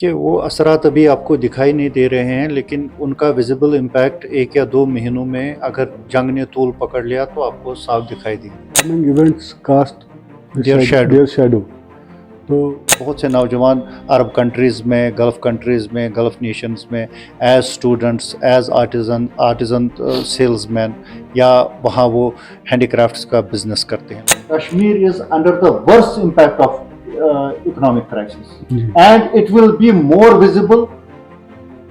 کہ وہ اثرات ابھی آپ کو دکھائی نہیں دے رہے ہیں، لیکن ان کا ویزیبل امپیکٹ 1 یا 2 مہینوں میں اگر جنگ نے طول پکڑ لیا تو آپ کو صاف دکھائی دیں گے۔ Coming events cast Their their shadow. تو بہت سے نوجوان عرب کنٹریز میں، گلف کنٹریز میں، گلف نیشنز میں as students, as artisan salesman, یا وہاں وہ ہینڈی کرافٹس کا بزنس کرتے ہیں۔ Kashmir is under the worst impact of economic crisis, and it will be more visible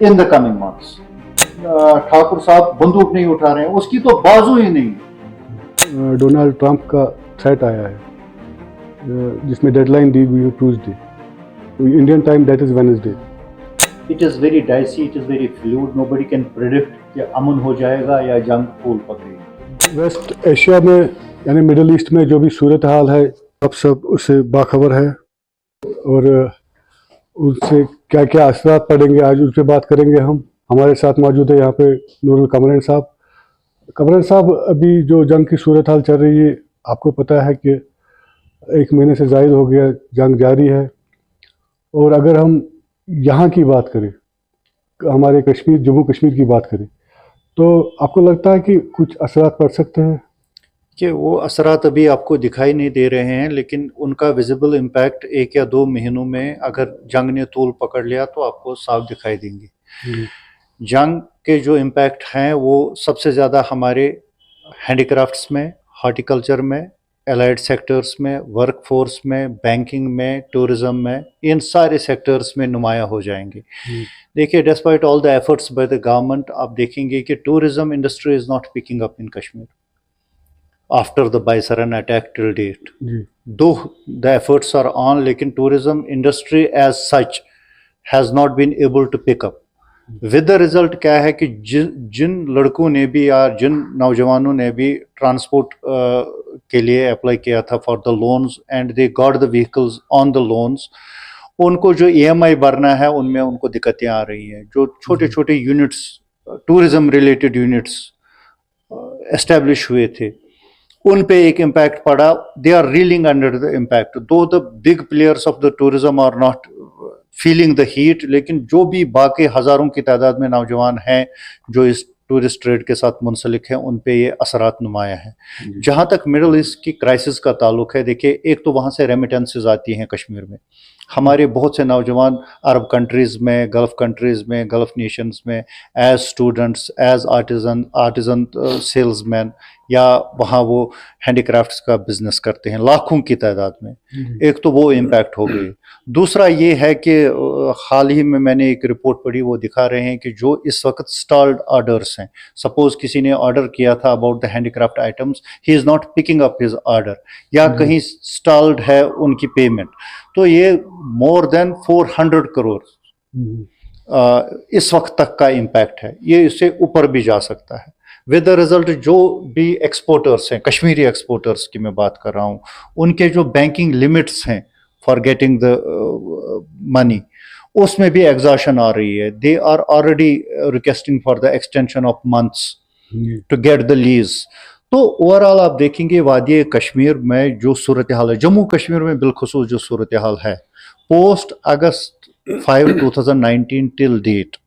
in the coming months. Thakur صاحب بندوق نہیں اٹھا رہے ہیں، اس کی تو بازو ہی نہیں۔ ڈونلڈ ٹرمپ کا تھریٹ آیا ہے جس میں ڈیڈ لائن دی ہوئی ہے Tuesday, Indian time that is Wednesday. It is very dicey, it is very fluid, nobody can predict کہ امن ہو جائے گا یا جنگ پھول پکڑے گی۔ ویسٹ ایشیا میں یعنی مڈل ایسٹ میں جو بھی صورتحال ہے اب سب اس سے باخبر ہے، اور ان سے کیا کیا اثرات پڑیں گے آج اس پہ بات کریں گے ہم۔ ہمارے ساتھ موجود ہے یہاں پہ نور القمرین صاحب۔ قمرین صاحب، ابھی جو جنگ کی صورتحال چل رہی ہے آپ کو پتہ ہے کہ 1 مہینے سے زائد ہو گیا جنگ جاری ہے، اور اگر ہم یہاں کی بات کریں، ہمارے کشمیر جموں کشمیر کی بات کریں، تو آپ کو لگتا ہے کہ کچھ اثرات پڑ سکتے ہیں؟ کہ وہ اثرات ابھی آپ کو دکھائی نہیں دے رہے ہیں، لیکن ان کا ویزیبل امپیکٹ 1 یا 2 مہینوں میں اگر جنگ نے طول پکڑ لیا تو آپ کو صاف دکھائی دیں گے۔ جنگ کے جو امپیکٹ ہیں وہ سب سے زیادہ ہمارے ہینڈی کرافٹس میں، ہارٹیکلچر میں، الائڈ سیکٹرز میں، ورک فورس میں، بینکنگ میں، ٹورزم میں، ان سارے سیکٹرز میں نمایاں ہو جائیں گے۔ دیکھیے، despite all the efforts by the government, آپ دیکھیں گے کہ tourism industry is not picking up in Kashmir after the Baisaran attack till date. Though the efforts are on, لیکن tourism industry as such has not been able to pick up. With the result کیا ہے کہ جن لڑکوں نے بھی یا جن نوجوانوں نے بھی ٹرانسپورٹ کے لیے اپلائی کیا تھا for the loans and they got the vehicles on the loans, ان کو جو EMI بھرنا ہے ان میں ان کو دقتیں آ رہی ہیں۔ جو چھوٹے چھوٹے units, tourism related units establish ہوئے تھے، ان پہ ایک امپیکٹ پڑا۔ They are reeling under the impact, though the big players of the tourism are not feeling the heat, لیکن جو بھی باقی ہزاروں کی تعداد میں نوجوان ہیں جو اس ٹورسٹ ٹریڈ کے ساتھ منسلک ہیں، ان پہ یہ اثرات نمایاں ہیں۔ جہاں تک مڈل ایسٹ کی کرائسس کا تعلق ہے، دیکھیے، ایک تو وہاں سے ریمیٹنسز آتی ہیں کشمیر میں۔ ہمارے بہت سے نوجوان عرب کنٹریز میں، گلف کنٹریز میں، گلف نیشنز میں as students, as artisan salesman, یا وہاں وہ ہینڈی کرافٹس کا بزنس کرتے ہیں لاکھوں کی تعداد میں۔ ایک تو وہ امپیکٹ ہو گئی۔ دوسرا یہ ہے کہ حال ہی میں نے ایک رپورٹ پڑھی، وہ دکھا رہے ہیں کہ جو اس وقت سٹالڈ آرڈرس ہیں، سپوز کسی نے آرڈر کیا تھا about the handy craft items, he is not picking up his order, یا کہیں سٹالڈ ہے ان کی پیمنٹ، تو یہ مور دین 400 کروڑ اس وقت تک کا امپیکٹ ہے۔ یہ اس سے اوپر بھی جا سکتا ہے۔ ود دا رزلٹ جو بھی ایکسپورٹرس ہیں، کشمیری ایکسپورٹرس کی میں بات کر رہا ہوں، ان کے جو بینکنگ لمٹس ہیں فار گیٹنگ دا منی، اس میں بھی ایگزاشن آ رہی ہے۔ They are already requesting for the extension of months to get the lease. تو اوور آل آپ دیکھیں گے وادی کشمیر میں جو صورتحال ہے، جموں کشمیر میں بالخصوص جو صورتحال ہے پوسٹ اگست 5 2019 ٹل ڈیٹ،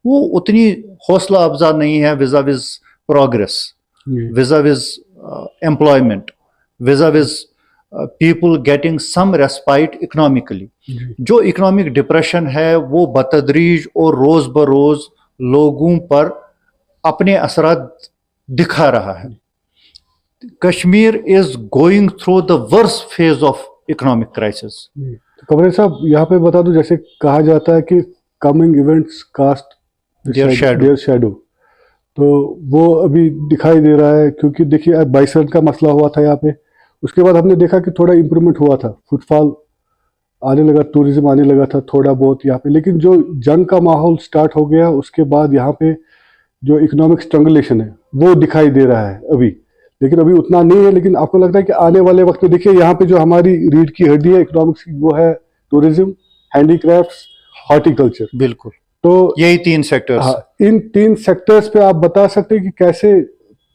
وہ اتنی حوصلہ افزا نہیں ہے وزا وز پروگرس، وزا وز employment، وزا وز people getting some respite economically. جو اکنامک ڈپریشن ہے وہ بتدریج اور روز بروز لوگوں پر اپنے اثرات دکھا رہا ہے۔ Kashmir is going through the worst phase of economic crisis. Qamreen صاحب، یہاں پہ بتا دوں، جیسے کہا جاتا ہے کہ coming events cast their shadow, تو وہ ابھی دکھائی دے رہا ہے، کیونکہ دیکھیے بائیسن کا مسئلہ ہوا تھا یہاں پہ، اس کے بعد ہم نے دیکھا کہ تھوڑا امپرومنٹ ہوا تھا، فٹ فال آنے لگا، ٹورزم آنے لگا تھا تھوڑا بہت یہاں پہ، لیکن جو جنگ کا ماحول سٹارٹ ہو گیا اس کے بعد یہاں پہ جو اکنامک اسٹرنگولیشن ہے وہ دکھائی دے رہا ہے ابھی، لیکن ابھی اتنا نہیں ہے۔ لیکن آپ کو لگتا ہے کہ آنے والے وقت میں دیکھیے یہاں پہ جو ہماری ریڑھ کی ہڈی ہے اکنامکس کی، وہ ہے ٹورزم، ہینڈی کرافٹس، ہارٹیکلچر۔ بالکل، تو یہی 3 سیکٹرز۔ ان 3 سیکٹرز پہ آپ بتا سکتے ہیں کہ کیسے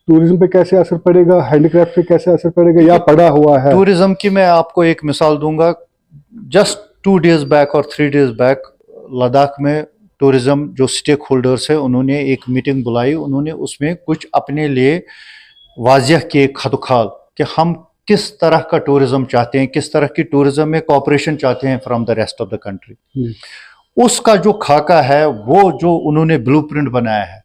ٹورزم پہ کیسے اثر پڑے گا، ہینڈی کرافٹ پہ کیسے اثر پڑے گا، یا پڑا ہوا ہے؟ ٹورزم کی میں آپ کو ایک مثال دوں گا۔ جسٹ 2 days بیک اور 3 days بیک लद्दाख में टूरिज्म जो स्टेक होल्डर्स है उन्होंने एक मीटिंग बुलाई, उन्होंने उसमें कुछ अपने लिए वाज़ेह किए खतखाल कि हम किस तरह का टूरिज्म चाहते हैं, किस तरह की टूरिज्म में कोऑपरेशन चाहते हैं from the rest of the country. उसका जो खाका है, वो जो उन्होंने ब्लूप्रिंट बनाया है,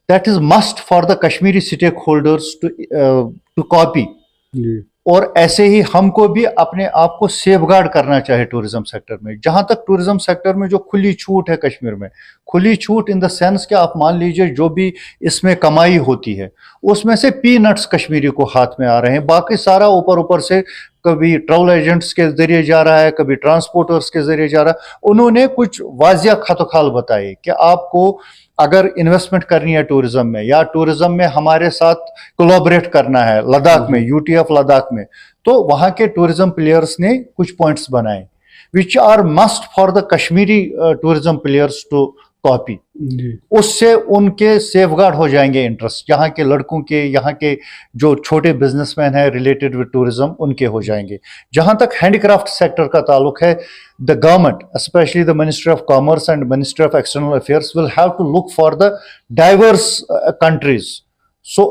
that is must for the Kashmiri stakeholders to copy. और ऐसे ही हमको भी अपने आप को सेफगार्ड करना चाहिए टूरिज्म सेक्टर में। जहां तक टूरिज्म सेक्टर में जो खुली छूट है कश्मीर में, खुली छूट इन द सेंस कि आप मान लीजिए जो भी इसमें कमाई होती है उसमें से पीनट्स कश्मीरी को हाथ में आ रहे हैं, बाकी सारा ऊपर ऊपर से कभी ट्रैवल एजेंट्स के जरिए जा रहा है, कभी ट्रांसपोर्टर्स के जरिए जा रहा है। उन्होंने कुछ वाजिया खतखाल बताए कि आपको अगर इन्वेस्टमेंट करनी है टूरिज्म में या टूरिज्म में हमारे साथ कोलैबोरेट करना है लद्दाख में, यूटीएफ लद्दाख में, तो वहां के टूरिज्म प्लेयर्स ने कुछ पॉइंट्स बनाए which are must for the Kashmiri tourism players to copy. उससे उनके सेफगार्ड हो जाएंगे इंटरेस्ट, यहाँ के लड़कों के, यहाँ के जो छोटे बिजनेसमैन हैं रिलेटेड विद टूरिज्म, उनके हो जाएंगे। जहां तक हैंडीक्राफ्ट सेक्टर का ताल्लुक है, the government, especially the Ministry of Commerce and Ministry of External Affairs, will have to look for the diverse countries. So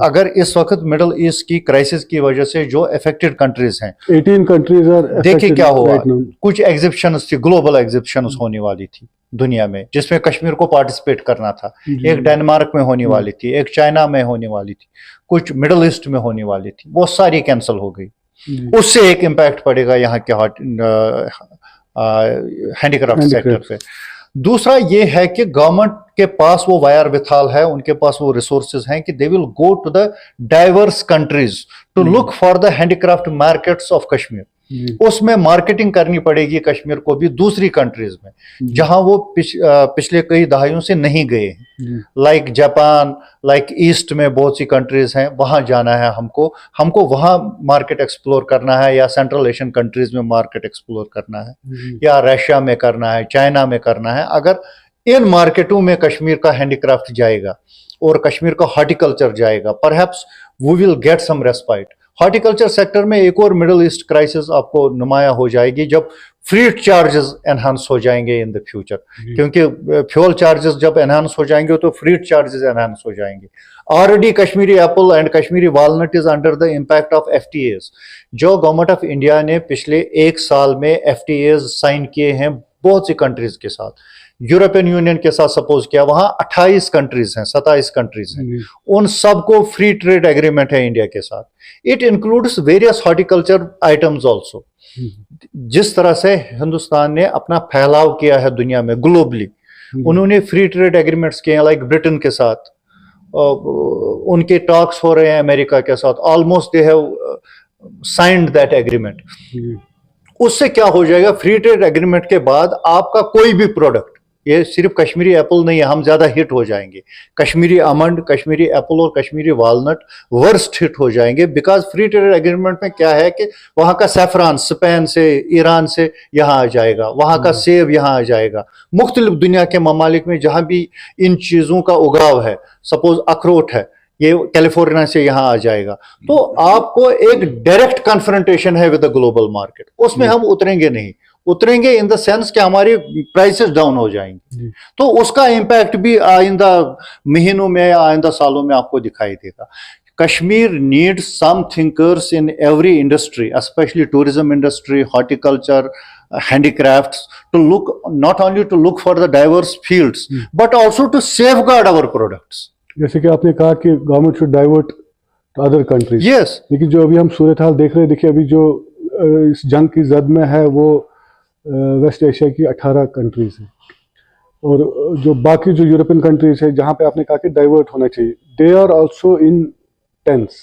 अगर इस वक्त मिडल ईस्ट की क्राइसिस की वजह से जो अफेक्टेड कंट्रीज हैं, 18 कंट्रीज आर, देखिए क्या हुआ, कुछ एग्जिबिशंस थी, ग्लोबल एग्जिबिशंस होने वाली थी दुनिया में जिसमें कश्मीर को पार्टिसिपेट करना था। एक डेनमार्क में होने वाली थी, एक चाइना में होने वाली थी, कुछ मिडल ईस्ट में होने वाली थी, वो सारी कैंसिल हो गई। उससे एक इम्पैक्ट पड़ेगा यहाँ के हैंडीक्राफ्ट सेक्टर पे। दूसरा ये है कि गवर्नमेंट के पास वो वायर विथाल है, उनके पास वो रिसोर्सेज हैं कि they will go to the diverse countries to look for the handicraft markets of Kashmir. उसमें मार्केटिंग करनी पड़ेगी कश्मीर को भी दूसरी कंट्रीज में जहां वो पिछले कई दहाइयों से नहीं गए हैं, लाइक जापान, लाइक ईस्ट में बहुत सी कंट्रीज हैं, वहां जाना है हमको वहां मार्केट एक्सप्लोर करना है, या सेंट्रल एशियन कंट्रीज में मार्केट एक्सप्लोर करना है, या रशिया में करना है, चाइना में करना है। अगर इन मार्केटों में कश्मीर का हैंडीक्राफ्ट जाएगा और कश्मीर का हॉर्टिकल्चर जाएगा, perhaps we will get some respite. Horticulture sector में एक और मिडिल ईस्ट क्राइसिस आपको नुमाया हो जाएगी जब फ्रीट चार्जेस एनहांस हो जाएंगे इन द फ्यूचर, क्योंकि फ्यूल चार्जेस जब एनहांस हो जाएंगे तो फ्रीट चार्जेस एनहांस हो जाएंगे। Already Kashmiri Apple and Kashmiri walnut is under the impact of FTAs। जो गवर्नमेंट ऑफ इंडिया ने पिछले एक साल में FTAs साइन किए हैं बहुत सी कंट्रीज के साथ, यूरोपियन यूनियन के साथ सपोज किया, वहां 28 कंट्रीज हैं, 27 कंट्रीज हैं, उन सबको फ्री ट्रेड एग्रीमेंट है इंडिया के साथ। It includes various horticulture items also. जिस तरह से हिंदुस्तान ने अपना फैलाव किया है दुनिया में ग्लोबली, उन्होंने फ्री ट्रेड एग्रीमेंट्स किए हैं लाइक ब्रिटेन के साथ, उनके टॉक्स हो रहे हैं अमेरिका के साथ, almost they have signed that agreement. उससे क्या हो जाएगा, फ्री ट्रेड एग्रीमेंट के बाद आपका कोई भी प्रोडक्ट, ये सिर्फ कश्मीरी एप्पल नहीं है, हम ज्यादा हिट हो जाएंगे, कश्मीरी आमंड, कश्मीरी एप्पल और कश्मीरी वॉलनट वर्स्ट हिट हो जाएंगे, बिकॉज फ्री ट्रेड एग्रीमेंट में क्या है कि वहां का सैफरान स्पेन से, ईरान से यहाँ आ जाएगा, वहां का सेब यहाँ आ जाएगा। मुख्तलिफ दुनिया के ममालिक में जहां भी इन चीजों का उगाव है, सपोज अखरोट है, ये कैलिफोर्निया से यहाँ आ जाएगा, तो आपको एक डायरेक्ट कन्फ्रंटेशन है विद द ग्लोबल मार्केट। उसमें हम उतरेंगे इन द सेंस कि हमारी प्राइसेस डाउन हो जाएंगी, तो उसका इम्पैक्ट भी आइंदा महीनों में या आइंदा सालों में आपको दिखाई देगा। Kashmir needs some thinkers in every industry, specially tourism industry, horticulture, handicrafts, to look not only to look for the diverse fields but also to safeguard our products। जैसे कि आपने कहा कि government should divert to other countries. Yes, लेकिन जो अभी हम सूरत हाल देख रहे हैं, देखिए अभी जो इस जंग की जद में है वो वेस्ट एशिया की 18 कंट्रीज हैं, और जो बाकी जो यूरोपियन कंट्रीज है जहाँ पे आपने कहा कि डाइवर्ट होना चाहिए, they are also intense,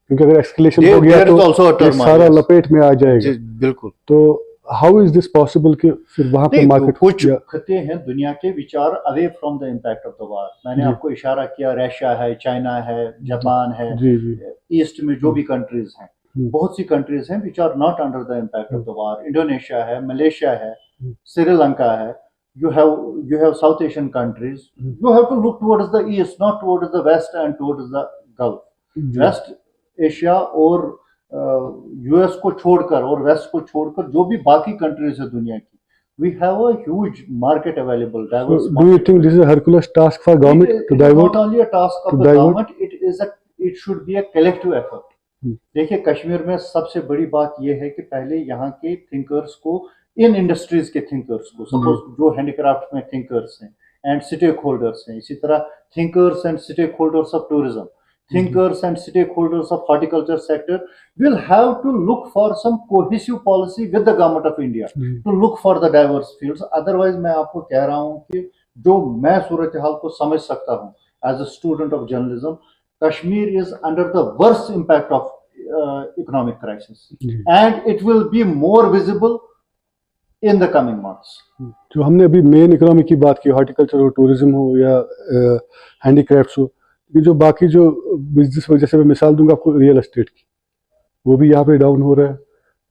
क्योंकि अगर एस्केलेशन हो गया तो ये सारा लपेट में आ जाएगा। बिल्कुल। तो हाउ इज दिस पॉसिबल कि फिर वहां पे मार्केट, कुछ खत्ते हैं दुनिया के which are away from the impact of the war. मैंने आपको इशारा किया, रशिया है, चाइना है, जापान है, ईस्ट में जो भी कंट्रीज हैं, बहुत सी कंट्रीज हैं which are not under the impact of the war. Indonesia है, मलेशिया है, श्रीलंका है, you have South Asian countries, you have to look towards the east, not towards the west and towards the Gulf। West Asia और US को छोड़कर और waste को छोड़कर जो भी बाकी कंट्रीज है दुनिया की, We have a huge market available, diverse So do you think this is a Herculean task for government to It is divert? not only a task of to the divert? government, it should be a collective effort. देखिए कश्मीर में सबसे बड़ी बात यह है कि पहले यहाँ के थिंकर्स को, इन इंडस्ट्रीज के थिंकर्स को, सपोज जो हैंडीक्राफ्ट में थिंकर्स हैं एंड स्टेक होल्डर्स हैं, इसी तरह thinkers and stakeholders of tourism, thinkers and stakeholders of horticulture sector will have to look for some cohesive policy with the government of India to look for the diverse fields. Otherwise मैं आपको कह रहा हूँ कि जो मैं सूरत हाल को समझ सकता हूँ as a student of journalism, Kashmir is under the worst impact of economic crisis and it will be more visible in the coming months. जो हमने अभी मेन इकोनॉमी की बात की, हॉर्टिकल्चर हो, टूरिज्म हो या हैंडीक्राफ्ट्स हो, ये जो बाकी जो बिजनेस, जैसे मैं मिसाल दूंगा आपको रियल एस्टेट की, वो भी यहाँ पे डाउन हो रहा है.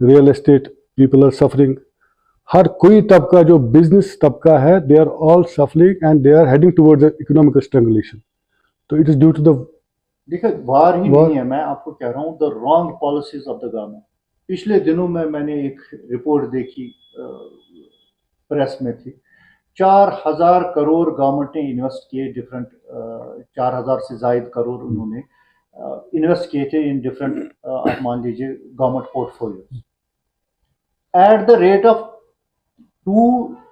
Real estate people are suffering. हर कोई तबका जो बिजनेस तबका है, they are all suffering and they are heading towards the economic strangulation. तो it is due to the, देखिए वार ही नहीं है, मैं आपको कह रहा हूँ the wrong policies of the government. पिछले दिनों में मैंने एक रिपोर्ट देखी, प्रेस में थी, 4,000 करोड़ गवर्नमेंट ने इन्वेस्ट किए, डिफरेंट 4,000 से जायद करोड़ उन्होंने इन्वेस्ट किए थे इन डिफरेंट, आप मान लीजिए government portfolio, at the rate of 2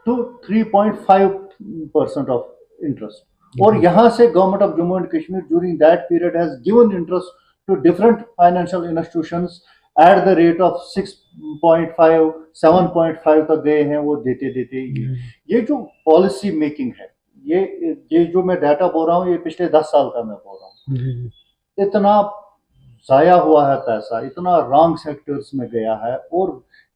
to 3.5% of interest. और यहाँ से government of Jammu and Kashmir during that period has given interest to different financial institutions at the rate of 6.5, 7.5 तक गए हैं वो देते देते. ये जो पॉलिसी मेकिंग है, ये जो मैं डाटा बोल रहा हूँ, ये पिछले 10 साल का मैं बोल रहा हूँ. इतना जाया हुआ है पैसा, इतना रॉन्ग सेक्टर्स में गया है और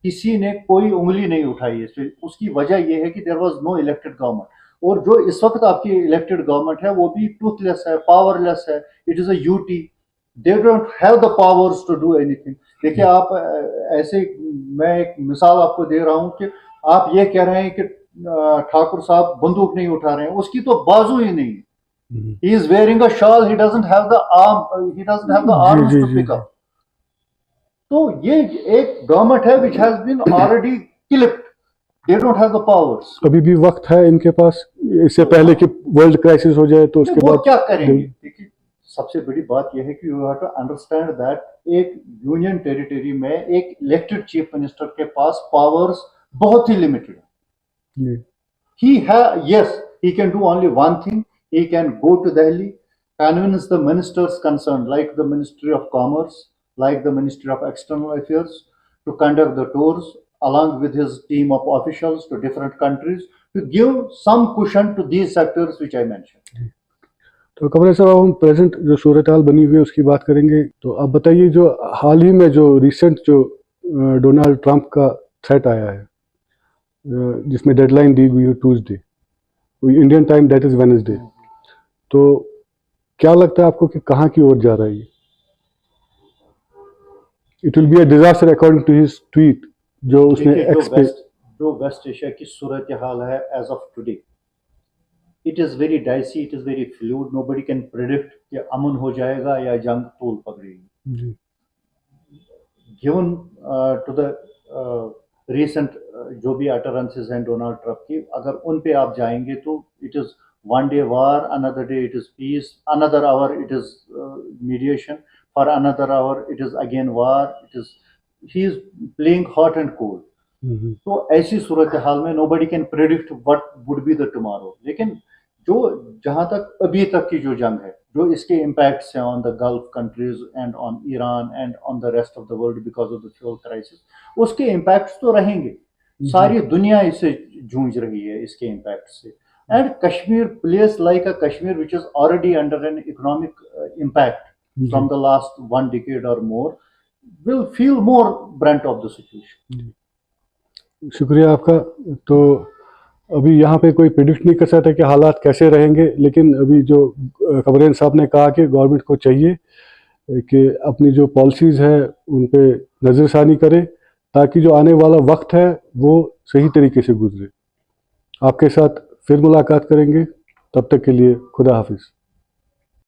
किसी ने कोई उंगली नहीं उठाई इस पे. उसकी वजह ये है कि there was no elected government, और जो इस वक्त आपकी इलेक्टेड गवर्नमेंट है वो भी टूथलेस है, पावरलेस है. It is a UT, they don't have the powers to do anything. देखिए आप ऐसे, मैं एक मिसाल आपको दे रहा हूं कि आप ये कह रहे हैं कि ठाकुर साहब बंदूक नहीं उठा रहे हैं, उसकी तो बाजू ही नहीं है. He is wearing a shawl, he doesn't have the arms to pick up. तो ये एक गवर्नमेंट है which has been already clipped. They don't have the powers. अभी भी वक्त है इनके पास, इससे पहले कि वर्ल्ड क्राइसिस हो जाए, तो उसके बाद क्या करेंगे. देखिए सबसे बड़ी बात यह है कि you have to understand that एक यूनियन टेरिटरी में एक इलेक्टेड चीफ मिनिस्टर के पास पावर्स बहुत ही लिमिटेड है. He can do only one thing. He can go to Delhi, convince the ministers concerned, like the Ministry of Commerce, like the Ministry of External Affairs, to conduct the tours along with his team of officials to different countries to give some cushion to these sectors which I mentioned. तो कमरे साहब, हम present जो सूरत हाल बनी हुई है उसकी बात करेंगे. तो आप बताइए, जो हाल ही में जो रिसेंट जो डोनाल्ड ट्रंप का थ्रेट आया है, जिसमें डेडलाइन दी हुई है Tuesday, Indian time that is Wednesday, तो क्या लगता है आपको कि कहाँ की ओर जा रहा है ये? It will be a disaster according to his tweet, जो उसने जो वेस्ट एशिया की सूरत हाल है as of today, it is very dicey, it is very fluid. Nobody can predict कि अमन हो जाएगा या जंग तूल पकड़ेगी. गिवन टू द रिसेंट जो भी अटरेंसेस हैं डोनाल्ड ट्रंप की, अगर उन पे आप जाएंगे तो it is one day war, another day it is peace, another hour it is mediation, for another hour it is again war. He is playing hot and cold. तो ऐसी सूरत हाल में nobody can predict what would be the tomorrow. लेकिन जो जहाँ तक अभी तक की जो जंग है, जो इसके impacts हैं on the Gulf countries and on Iran and on the rest of the world because of the fuel crisis, उसके impacts तो रहेंगे. सारी दुनिया इससे जूझ रही है इसके impacts से. And Kashmir, place like a Kashmir which is already under an economic impact from the last 1 decade or more, will feel more brunt of the situation. शुक्रिया आपका. तो अभी यहाँ पे कोई प्रिडिक्ट नहीं कर सकता कि हालात कैसे रहेंगे, लेकिन अभी जो कमरेन साहब ने कहा कि गवर्नमेंट को चाहिए कि अपनी जो पॉलिसीज़ है उन पे नज़रसानी करे, ताकि जो आने वाला वक्त है वो सही तरीके से गुजरे. आपके साथ फिर मुलाकात करेंगे, तब तक के लिए खुदा हाफिज़.